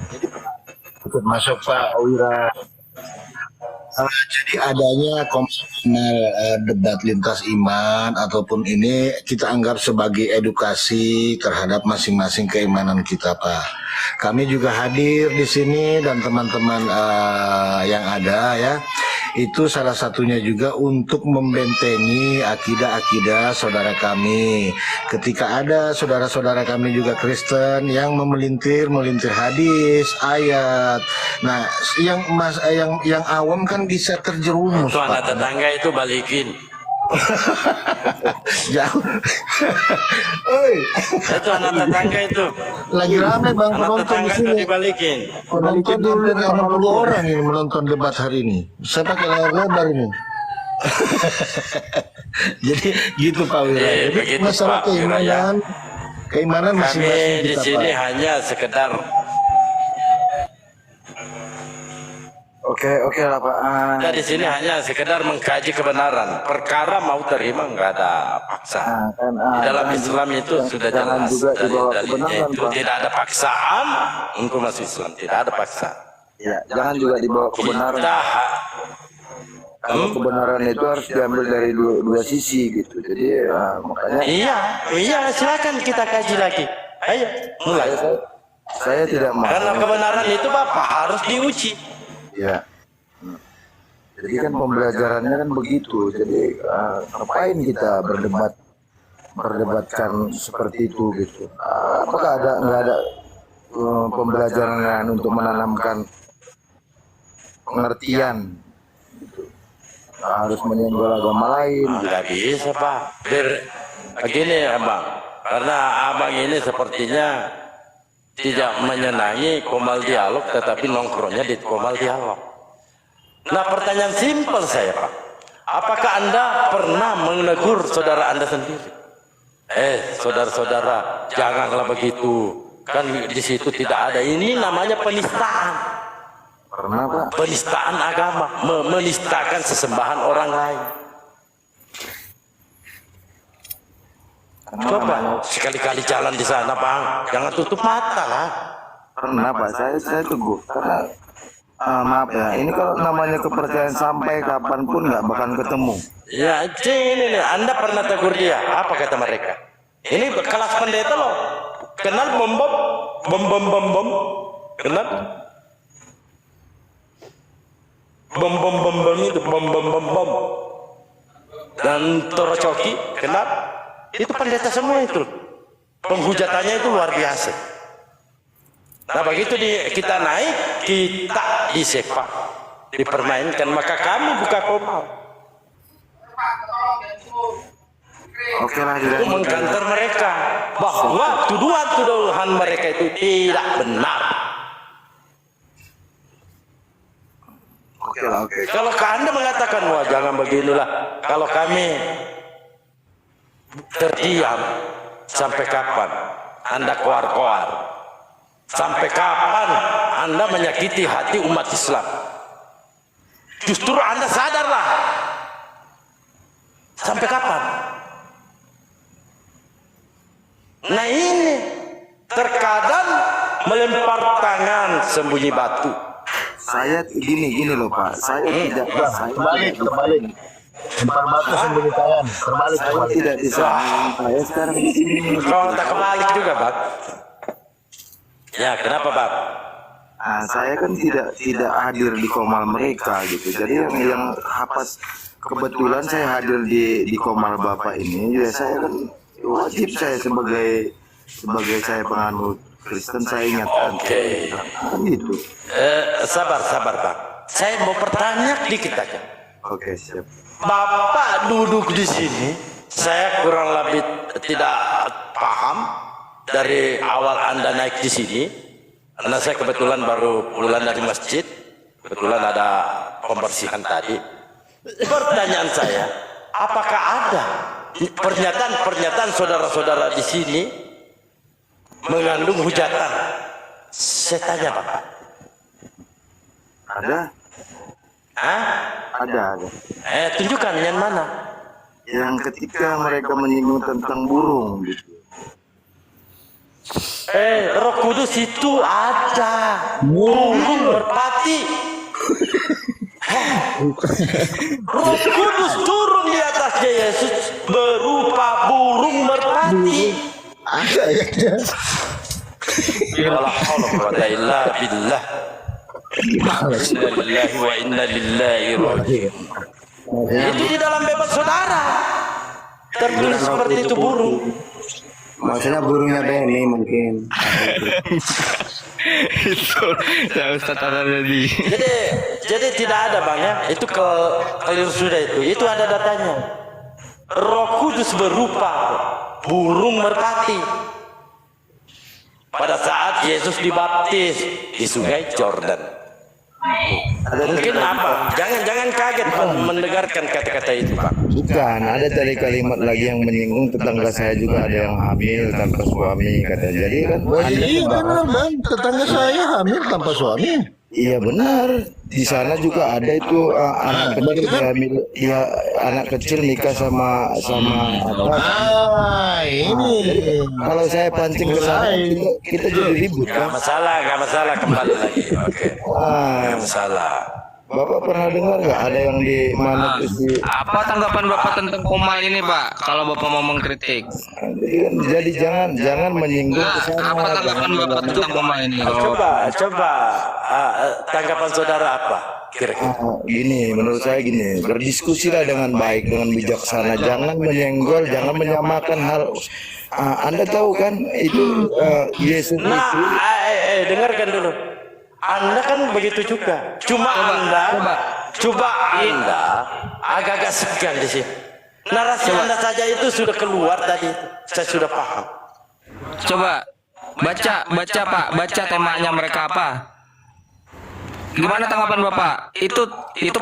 Jadi masuk Pak Wira. Jadi adanya konvensional debat lintas iman ataupun ini kita anggap sebagai edukasi terhadap masing-masing keimanan kita, Pak. Kami juga hadir di sini dan teman-teman yang ada ya. Itu salah satunya juga untuk membentengi akidah-akidah saudara kami. Ketika ada saudara-saudara kami juga Kristen yang memelintir hadis, ayat. Nah, yang awam kan bisa terjerumus. Itu anak tetangga itu balikin. Jauh. Itu anak tetangga itu. Lagi rame Bang Anak penonton di tetangga itu sini. dibalikin. Penonton hampir 60 orang ini menonton debat hari ini. Saya pakai layar lebar ini. Jadi gitu Pak Wira. Jadi begitu, masalah Pak Wira, ya. keimanan Kami masing-masing di kita, sini Pak. hanya sekedar Oke lah Pak. kita di sini hanya sekedar mengkaji kebenaran. Perkara mau terima nggak ada paksa. Di dalam Islam itu sudah jangan jelas juga dari dibawa dalilnya kebenaran, itu Pak. tidak ada paksaan untuk masuk Islam, tidak ada paksa. Ya, jangan juga dibawa kebenaran. Kita Kalau kebenaran itu harus diambil dari dua sisi gitu. Jadi makanya iya silakan kita kaji lagi. Ayo mulai. saya tidak mau. Karena kebenaran itu Bapak harus diuji. Ya. Jadi kan pembelajarannya kan begitu. Jadi ngapain kita berdebatkan seperti itu gitu. Apakah nggak ada pembelajaran untuk menanamkan pengertian gitu. Harus menyenggol agama lain. Nggak bisa Pak. Begini Abang, karena Abang ini sepertinya tidak menyenangi komal dialog, tetapi nongkrongnya di komal dialog. Nah pertanyaan simpel saya Pak, apakah Anda pernah menegur saudara Anda sendiri? Saudara-saudara, janganlah begitu. Kan di situ tidak ada. Ini namanya penistaan. Pernah Pak? Penistaan agama, menistakan sesembahan orang lain. Coba sekali-kali jalan di sana Bang, jangan tutup mata lah. Pernah Pak, saya teguh karena maaf ya, ini kalau namanya kepercayaan sampai kapanpun nggak bakal ketemu. Ya, ini nih, Anda pernah tegur dia, apa kata mereka? Ini kelas pendeta loh, kenal bom, kenal? Bom itu, bom. Dan Torocoki, kenal? Itu pendeta semua itu. Penghujatannya itu luar biasa. Nah begitu kita naik, kita disepak, dipermainkan, maka kami buka komal. Oke lah, Itu mengkantar mereka bahwa tuduhan mereka itu tidak benar. Oke. Kalau Anda mengatakan wah jangan beginilah, kalau kami terdiam sampai kapan Anda koar-koar? Sampai kapan Anda menyakiti hati umat Islam? Justru Anda sadarlah. Sampai kapan? Nah ini terkadang melempar tangan sembunyi batu. Saya gini loh Pak, saya tidak Terbalik. Lempar batu sembunyi tangan. Terbalik. saya tidak bisa. Saya sekarang di sini. Kau tak kebalik juga, Pak. Ya, kenapa, Pak? Saya kan tidak hadir di komal mereka gitu. Jadi yang hapas kebetulan saya hadir di komal Bapak ini, ya saya kan wajib saya sebagai saya penganut Kristen saya ingatkan. Oke. Kan gitu. Sabar, Pak. Saya mau bertanya dikit aja. Oke, siap. Bapak duduk di sini, saya kurang lebih tidak paham dari awal Anda naik di sini. Karena saya kebetulan baru pulang dari masjid, kebetulan ada pembersihan tadi. Pertanyaan saya, apakah ada pernyataan saudara-saudara di sini mengandung hujatan? Saya tanya Bapak. Ada? Hah? Ada. Tunjukkan yang mana? Yang ketika mereka menyinggung tentang burung gitu. Roh Kudus itu ada. Burung merpati. Roh Kudus turun di atasnya Yesus berupa burung merpati. Ada ya. Wala haula wala illa billah. Inna lillahi wa inna ilaihi raji'un. Itu di dalam bebas saudara. Tertulis seperti itu burung. Maksudnya burungnya Benny mungkin. Itu saya Ustaz tadi. Jadi tidak ada Bang ya. Itu keliru sudah itu. Itu ada datanya. Roh Kudus berupa burung merpati. Pada saat Yesus dibaptis di Sungai Jordan. Mungkin apa? Jangan kaget Pak mendengarkan kata-kata itu Pak. Bukan, ada tadi kalimat lagi yang menyinggung tetangga saya juga ada yang hamil tanpa suami katanya. Jadi kan Iya benar Bang, tetangga saya hamil tanpa suami. iya benar. Di sana juga ada itu anak kecil hamil, ya anak kecil nikah sama apa? Ini. Kalau saya pancing ke sana kita jadi ribut kan. Gak masalah kembali lagi. Oke. Gak masalah. Bapak pernah dengar nggak ada yang di mana tuh di Apa tanggapan Bapak tentang Komal ini, Pak? Kalau Bapak mau mengkritik. jadi jangan menyinggung ke sana. Apa tanggapan Bapak tentang Komal ini? Coba tanggapan saudara apa? Kira-kira. Gini, menurut saya gini, berdiskusilah dengan baik, dengan bijaksana, jangan menyenggol, jangan menyamakan hal. Anda tahu kan itu Yesus Nah, itu. dengarkan dulu. Anda kan begitu juga. Coba Anda agak-agak segan di sini. Narasi Anda saja itu sudah keluar tadi. Saya sudah paham. Coba baca Pak, baca temanya mereka apa? Gimana tanggapan Bapak? Itu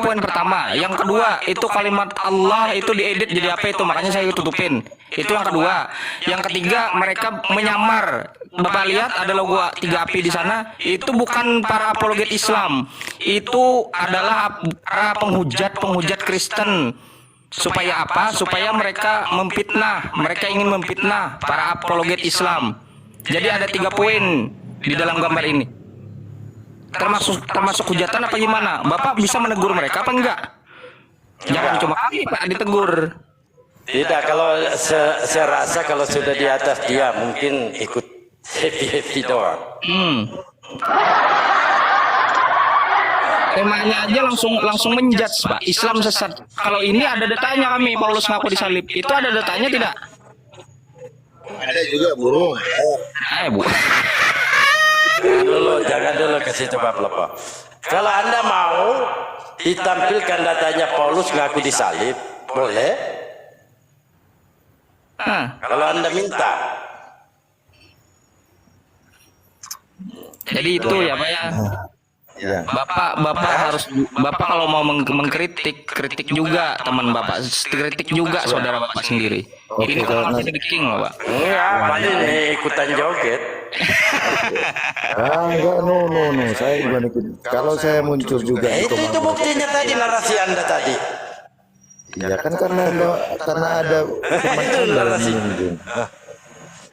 poin pertama. Yang kedua, itu kalimat Allah itu diedit jadi apa itu? Makanya saya tutupin. Itu yang kedua. Yang ketiga, mereka menyamar. Bapak lihat ada logo 3 api di sana. Itu bukan para apologet Islam. Itu adalah para penghujat Kristen. Supaya apa? Supaya mereka memfitnah. Mereka ingin memfitnah para apologet Islam. Jadi ada 3 poin di dalam gambar ini. Termasuk hujatan apa gimana? Bapak bisa menegur mereka apa enggak? Jangan cuma kami Pak ditegur. Tidak, kalau saya rasa kalau sudah di atas dia mungkin ikut happy doang. Temanya aja langsung menjudge Pak. Islam sesat. Kalau ini ada datanya kami Paulus ngaku disalib. Itu ada datanya tidak? Ada juga burung. Bu. Jangan dulu ke situ Pak Pelopo. Kalau Anda mau ditampilkan datanya Paulus ngaku disalib, boleh. Kalau Anda minta. Jadi itu ya Pak ya. Ya. Bapak kalau mau kritik juga teman Bapak, kritik juga saudara Bapak sendiri. Ini kalau nanti the king loh Pak. Apa ini ikutan joget? Enggak, no. Saya bukan ikut. Kalau saya muncul juga Itu buktinya tadi narasi Anda tadi. ya kan karena ada Itu narasi.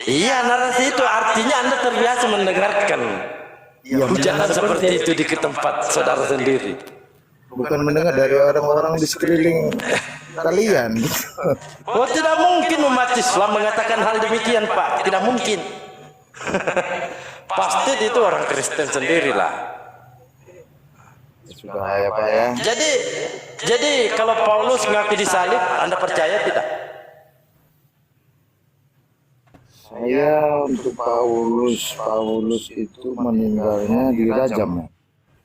Iya, narasi itu artinya Anda terbiasa mendengarkan hujatan seperti itu di tempat saudara sendiri. bukan mendengar dari orang-orang di sekeliling kalian. Oh, tidak mungkin umat Islam mengatakan hal demikian Pak. Tidak mungkin. Pasti itu orang Kristen sendirilah. Bahaya Pak ya. Jadi kalau Paulus ngaku disalib, Anda percaya tidak? Saya untuk Paulus itu meninggalnya di Rajam.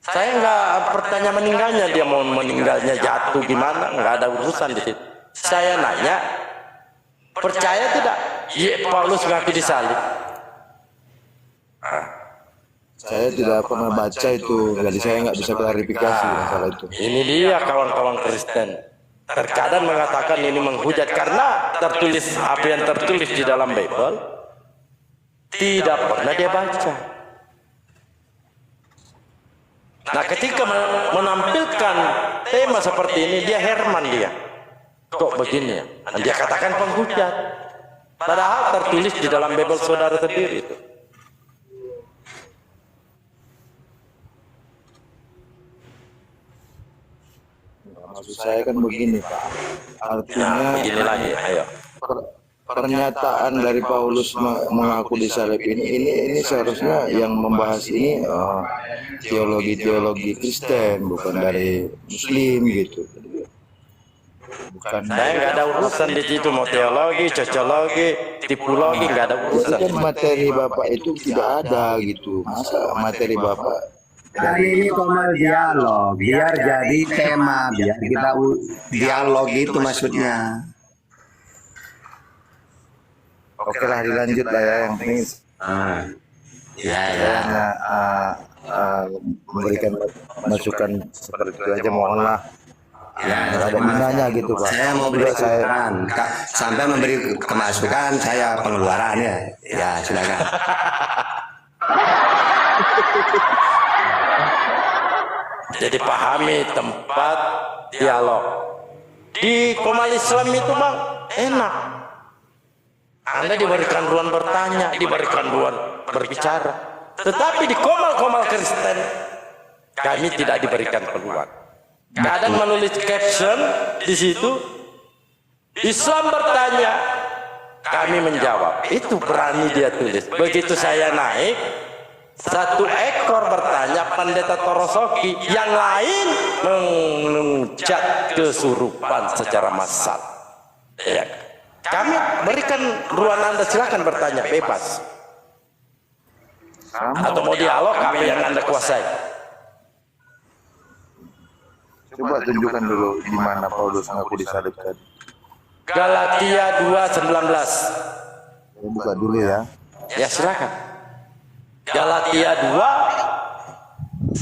Saya nggak bertanya meninggalnya, dia mau meninggalnya jatuh gimana, nggak ada urusan di situ. Saya nanya, percaya tidak? Paulus ngaku disalib. Saya tidak pernah baca itu, jadi saya nggak bisa klarifikasi masalah itu. Ini dia kawan-kawan Kristen. Terkadang mengatakan ini menghujat karena tertulis apa yang tertulis di dalam Bible tidak pernah dia baca. Nah, ketika menampilkan tema seperti ini, dia Herman dia. Kok begini ya? Dan dia katakan penghujat. Padahal tertulis di dalam Bible saudara sendiri itu. Maksud saya kan begini Pak, artinya Begini lagi, ayo. pernyataan dari Paulus mengaku disalib ini seharusnya yang membahas ini teologi Kristen, bukan dari Muslim gitu. Bukan. Saya nggak ada urusan di situ, mau teologi, cocologi, tipologi, nggak ada Jadi urusan. kan materi Bapak itu tidak ada gitu. Masa materi Bapak Dan ini komal dialog, biar jadi tema, biar kita dialog itu maksudnya. oke lah dilanjut lah ya, yang penting Ya, saya hanya memberikan masukan seperti itu aja, mohonlah. Ya, ada gunanya gitu Pak. saya mau beri masukan, sampai memberi kemasukan saya pengeluaran ya. Ya, silakan. Jadi pahami tempat dialog. Di Komal Islam itu bang enak. Anda diberikan ruang bertanya, diberikan ruang berbicara. Tetapi di Komal Kristen kami tidak diberikan peluang. Kadang menulis caption di situ, Islam bertanya, kami menjawab. Itu berani dia tulis. Begitu saya naik, satu ekor bertanya pendeta Torosoki, yang lain mengucat kesurupan secara massal. Ya. Kami berikan ruang Anda, silakan bertanya bebas. Atau mau dialog apa yang Anda kuasai. Coba tunjukkan dulu di mana Paulus mengaku disalib tadi. Galatia 2:19. Saya buka dulu ya. Ya silakan. Galatia 2:19.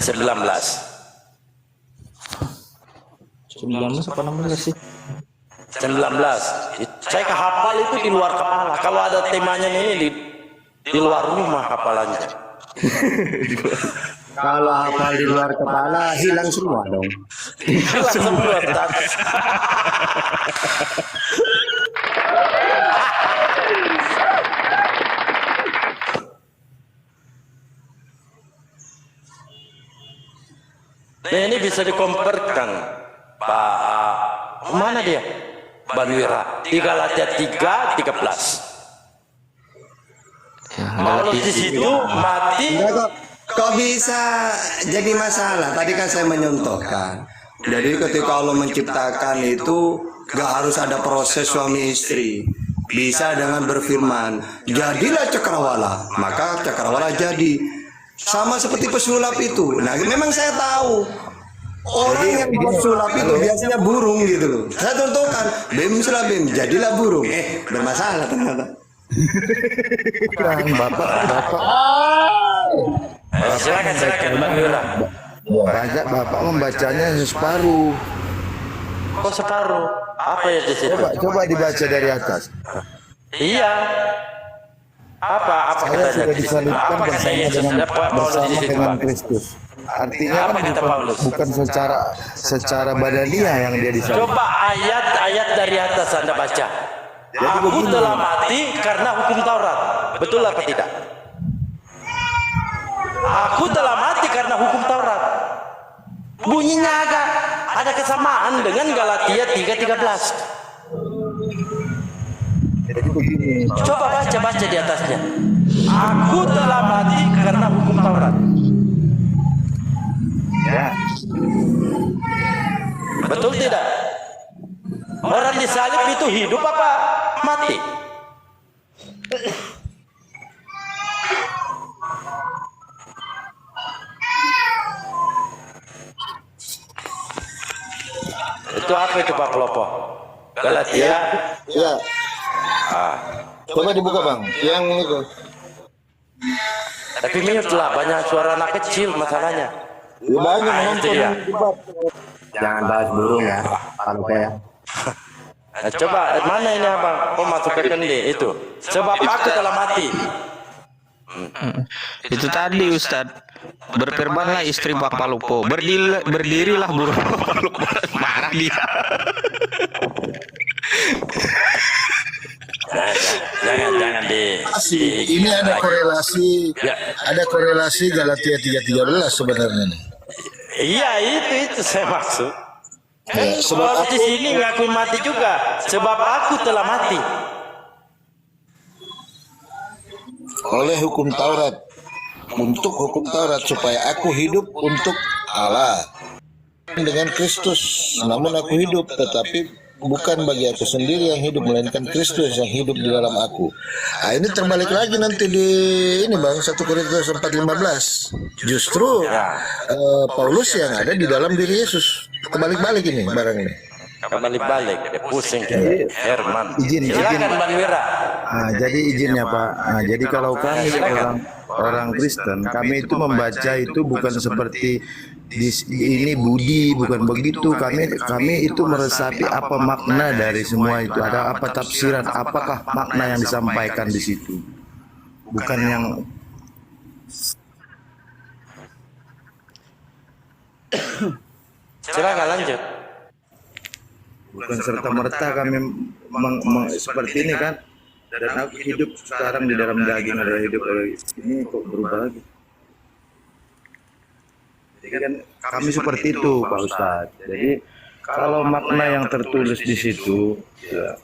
19 apa 16 sih? 19. Saya kehafal itu di luar kepala. Kalau ada temanya ini di luar rumah hafalannya. Kalau hafal di luar kepala hilang semua dong. Semua tapi. Nah ini bisa dikomparkan. Pak, mana dia? Banwira. Di Galatia 3:13. Paulus di situ mati. Enggak, kok bisa jadi masalah? Tadi kan saya menyontohkan. Jadi ketika Allah menciptakan itu gak harus ada proses suami istri. Bisa dengan berfirman, jadilah cakrawala, maka cakrawala jadi. Sama seperti pesulap itu. Nah, memang saya tahu orang yang buat sulap itu biasanya burung gitu loh. Saya contohkan, bim sulabim, jadilah burung. Bermasalah ternyata. Bapak Silakan Banwira. banyak Bapak membacanya separuh. Kok separuh? Apa ya di situ? Coba dibaca dari atas. Iya. Apa Saya katanya sudah di situ? disalibkan Apa kata bersama Yesus? dengan Ada Paulus di situ, dengan Pak? Kristus. Artinya Apa kan kata Paulus? bukan secara badaniah yang dia disalibkan. Coba ayat-ayat dari atas Anda baca. Aku telah mati karena hukum Taurat. Betul apa tidak? Aku telah mati karena hukum Taurat. Bunyinya agak ada kesamaan dengan Galatia 3:13. Jadi begini, Coba baca di atasnya. Aku telah mati karena hukum Taurat. ya. Betul tidak? Orang disalib itu hidup apa mati? Itu apa itu Pak Pelopo? Galatia. Ya. Coba dibuka Bang. Yang itu. Tapi mute lah, banyak suara anak kecil masalahnya. Ya banyak Ah, itu dia. Jangan bahas burung ya, kalau saya. Nah, coba mana ini abang? Oh masuk ke kendi itu. Sebab aku telah mati. Itu tadi Ustadz. Berfirmanlah istri Pak Palupo. Berdirilah burung Pak Palupo. Marah dia. Jangan Ini Ya. ada korelasi Galatia 3:13 sebenarnya nih. Iya itu saya maksud. sebab Paulus di sini ngakui mati juga, sebab aku telah mati. oleh hukum Taurat, untuk hukum Taurat, supaya aku hidup untuk Allah dengan Kristus. Namun aku hidup, tetapi bukan bagi aku sendiri yang hidup, melainkan Kristus yang hidup di dalam aku. Nah, ini terbalik lagi nanti di ini Bang, 1 Korintus 4:15. Justru Paulus yang ada di dalam diri Yesus. Kebalik-balik ini barang ini. Kembali-balik, pusing kita. Herman. Izin. Silakan Bang Wira. Jadi izinnya Pak. Jadi kalau kami orang Kristen, kami itu membaca itu bukan seperti ini Budi, bukan begitu. Kami itu meresapi apa makna dari semua itu. Ada apa tafsiran? Apakah makna yang disampaikan di situ? Bukan yang Silakan lanjut. bukan serta merta kami seperti ini kan. Dan aku hidup sekarang di dalam daging adalah hidup ini kok berubah lagi. Jadi kan kami seperti itu Pak Ustadz. Jadi kalau makna yang tertulis di situ, ya,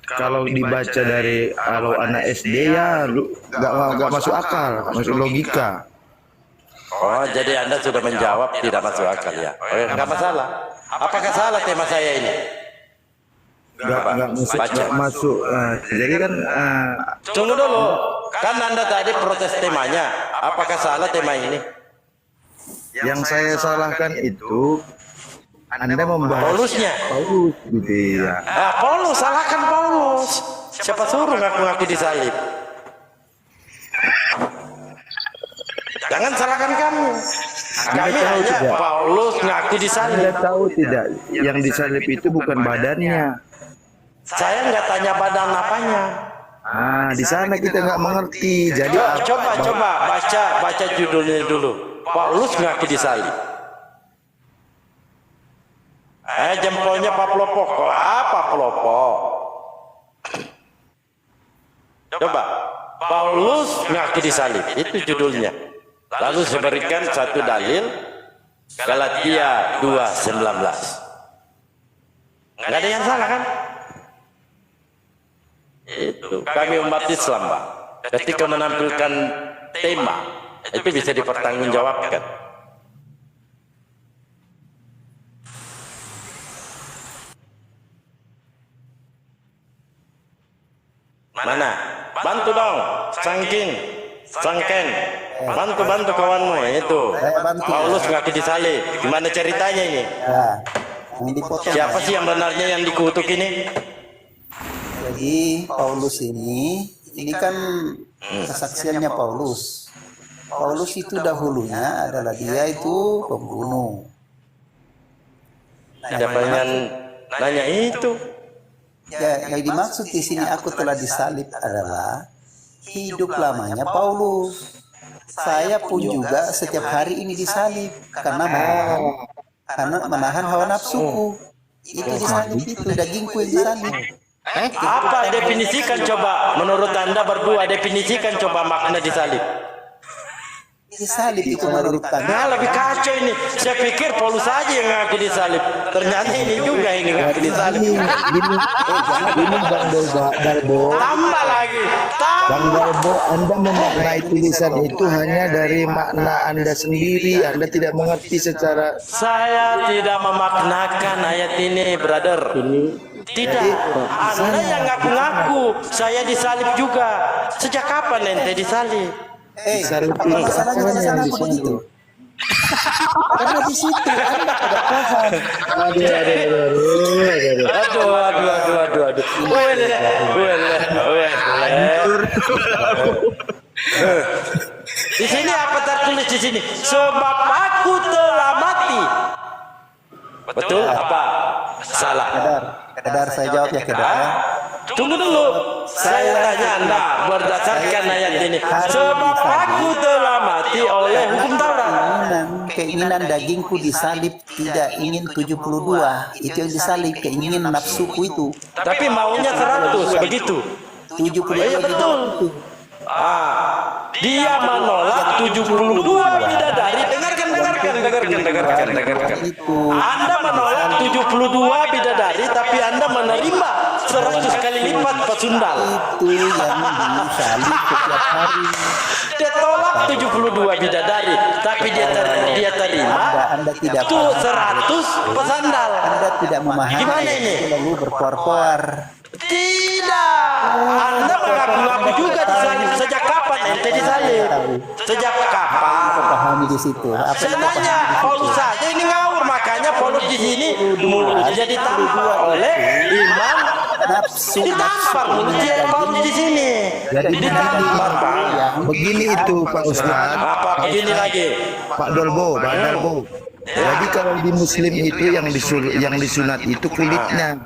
kalau dibaca dari kalau anak SD ya nggak masuk akal, nggak masuk logika. Oh, jadi Anda sudah menjawab tidak masuk akal ya? Oke, nggak masalah. Apakah salah tema saya ini? Nggak masuk. Jadi kan Tunggu dulu, kan Anda tadi protes temanya. Apakah salah tema ini? yang saya salahkan itu Anda membahas Paulusnya. Paulus gitu ya. Paulus, salahkan Paulus. Siapa suruh ngaku-ngaku disalib? Jangan salahkan kamu. Kami hanya Paulus ngaku disalib. Anda tahu tidak, yang disalib itu bukan badannya. Saya nggak tanya badan apanya. Di sana kita nggak mengerti. Jadi Coba baca judulnya dulu. Paulus ngaku disalib. Jempolnya Pak Pelopok. Apa Pelopok? Coba. Paulus ngaku disalib. Itu judulnya. Lalu saya berikan satu dalil. Galatia 2:19. Nggak ada yang salah kan? Itu kami umat Islam Pak. Ketika menampilkan tema itu bisa dipertanggungjawabkan. Mana? Bantu dong, Sangken. Bantu kawanmu itu. Paulus ngaku disalib. Gimana ceritanya ini? Siapa sih yang benarnya yang dikutuk ini? Jadi Paulus ini kan kesaksiannya Paulus. Paulus itu dahulunya adalah dia itu pembunuh. Siapa yang nanya itu? Ya, yang dimaksud di sini aku telah disalib adalah hidup lamanya Paulus. Saya pun juga setiap hari ini disalib karena menahan hawa nafsuku. Itu disalib itu dagingku yang disalib. Apa definisikan coba menurut Anda berdua, definisikan coba makna disalib. Disalib itu menurut Anda. Nah, lebih kacau ini. Saya pikir Paulus saja yang ngaku disalib. Ternyata ini juga ini ngaku disalib. Ini Bang Dalbo. Tambah lagi. Bang Dalbo, Anda memaknai tulisan itu hanya dari makna Anda sendiri. Anda tidak mengerti secara. Saya tidak memaknakan ayat ini, brother. Tidak. Anda yang ngaku-ngaku. Saya disalib juga. Sejak kapan ente disalib? Masalahnya jangan aku begitu. Karena di situ Anda tidak paham. Aduh. Di sini apa tertulis di sini? Sebab aku telah mati. Betul apa? Salah. Kedar saya jawab ya kedar. Tunggu dulu. Saya tanya Anda berdasarkan ayat ini. Sebab aku telah mati oleh hukum Taurat. Keinginan dagingku disalib, tidak ingin 72. Itu yang disalib, keinginan nafsuku itu. Tapi maunya 100, begitu. 72 Iya betul. Dia menolak 72 bidadari. Dengarkan dengarkan. Itu Anda menolak 72 bidadari, tapi Anda menerima 100 kali lipat pesundal. itu yang disalib setiap hari. Dia tolak 72 bidadari, tapi dia terima Anda tidak itu 100 pesandal. Anda tidak memahami. Gimana ini? Lalu berkoar-koar. Tidak. Anda mengaku-ngaku juga disalib. Sejak kapan ente disalib? Sejak kapan? Pahami di situ. Apa yang kau Sebenarnya Paulus saja ini ngawur, makanya Paulus di sini mulutnya ditampar oleh iman, nafsu ditampar mulutnya Paulus di sini. Jadi Ditampar, Pak. Begini itu Pak Ustadz, Apa begini lagi? Pak Dolbo. Jadi kalau di Muslim itu yang disunat itu kulitnya.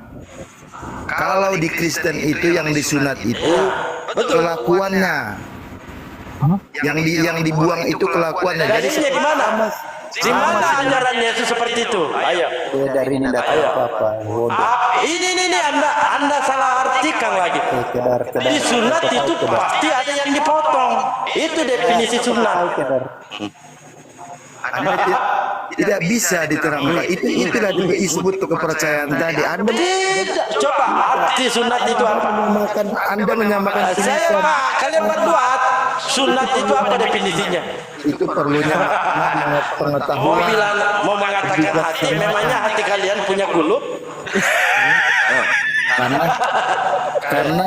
Kalau di Kristen itu yang disunat itu kelakuannya. Yang dibuang itu kelakuannya. Jadi Dalilnya di mana? Di mana ajaran Yesus seperti itu? Ayo. dari ini tidak apa-apa. Bodoh. Ini Anda salah artikan lagi. Kedar. Di sunat itu pasti ada yang dipotong. Itu definisi sunat. tidak bisa diterangkan. Itulah juga disebut kepercayaan tadi. Anda Tidak. Coba arti sunat itu apa? menyamakan Saya Pak, kalian berdua sunat itu apa definisinya? itu perlunya pengetahuan. Mau mengatakan hati, memangnya hati kalian punya kulub? Karena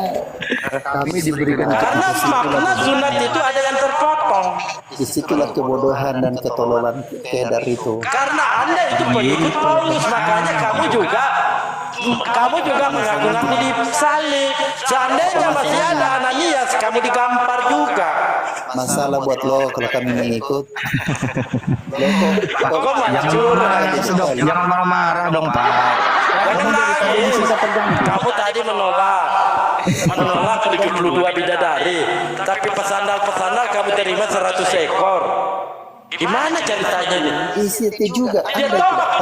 kami diberikan Karena makna sunat itu ada yang terpotong. Disitulah kebodohan dan ketololan kedar itu. Karena Anda itu pengikut Paulus, makanya kamu juga mengaku-ngaku disalib. Seandainya masih ada Ananias, kamu digampar juga. Masalah buat lo kalau kami mengikut. Kok malah curang? Jangan marah-marah dong Pak. Jangan nangis. Kamu tadi menolak 72 bidadari, tapi pesandal kamu terima 100 ekor. Gimana ceritanya ini? Itu juga. Dia tolak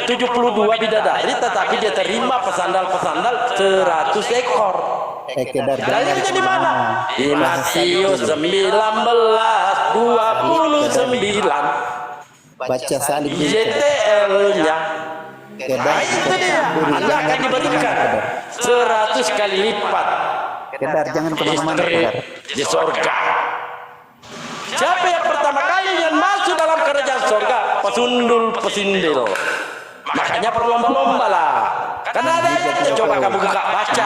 72 bidadari, tetapi dia terima pesandal 100 ekor. Kedar Dalilnya di mana? Di Matius 19:29. baca salib dulu. YTL-nya. Kedar. Itu dia. Anda akan diberikan 100 kali lipat Kedar jangan kemana-mana. istri Kedar. di surga. Siapa yang pertama kali yang masuk dalam kerajaan surga? Pesundul-pesindil. Makanya berlomba-lomba lah. Karena ada ayatnya, coba kamu buka baca.